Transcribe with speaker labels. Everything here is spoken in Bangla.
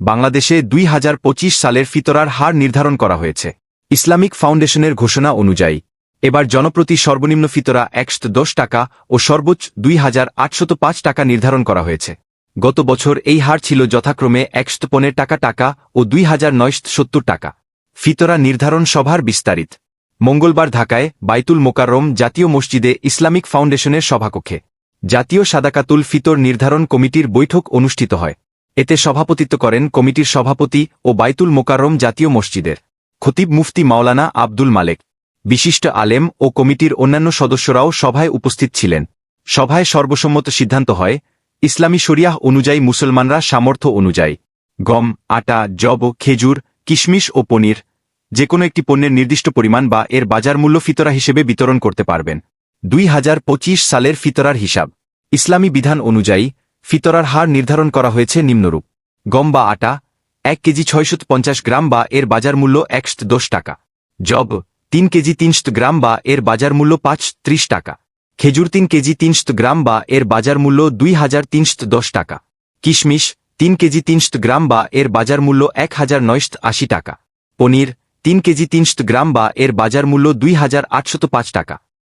Speaker 1: বাংলাদেশে 2025 সালের ফিতরার হার নির্ধারণ করা হয়েছে। ইসলামিক ফাউন্ডেশনের ঘোষণা অনুযায়ী এবার জনপ্রতি সর্বনিম্ন ফিতরা 110 টাকা ও সর্বোচ্চ 2805 টাকা নির্ধারণ করা হয়েছে। গত বছর এই হার ছিল যথাক্রমে 115 টাকা ও 2970 টাকা। ফিতরা নির্ধারণ সভার বিস্তারিত মঙ্গলবার ঢাকায় বাইতুল মোকাররম জাতীয় মসজিদে ইসলামিক ফাউন্ডেশনের সভাকক্ষে জাতীয় সাদাকাতুল ফিতর নির্ধারণ কমিটির বৈঠক অনুষ্ঠিত হয়। এতে সভাপতিত্ব করেন কমিটির সভাপতি ও বাইতুল মোকাররম জাতীয় মসজিদের খতিব মুফতি মাওলানা আব্দুল মালেক। বিশিষ্ট আলেম ও কমিটির অন্যান্য সদস্যরাও সভায় উপস্থিত ছিলেন। সভায় সর্বসম্মত সিদ্ধান্ত হয়, ইসলামী শরিয়াহ অনুযায়ী মুসলমানরা সামর্থ্য অনুযায়ী গম, আটা, জব, খেজুর, কিশমিশ ও পনির যে কোনো একটি পণ্যের নির্দিষ্ট পরিমাণ বা এর বাজার মূল্য ফিতরা হিসেবে বিতরণ করতে পারবেন। 2025 সালের ফিতরার হিসাব ইসলামী বিধান অনুযায়ী ফিতরার হার নির্ধারণ করা হয়েছে নিম্নরূপ: গম বা আটা 1 কেজি 650 গ্রাম বা এর বাজার মূল্য 110 টাকা, জব 3 কেজি 300 গ্রাম বা এর বাজার মূল্য 530 টাকা, খেজুর 3 কেজি 300 গ্রাম বা এর বাজার মূল্য 2310 টাকা, কিশমিশ 3 কেজি 300 গ্রাম বা এর বাজার মূল্য 1980 টাকা, পনির 3 কেজি 300 গ্রাম বা এর বাজার মূল্য 2805 টাকা।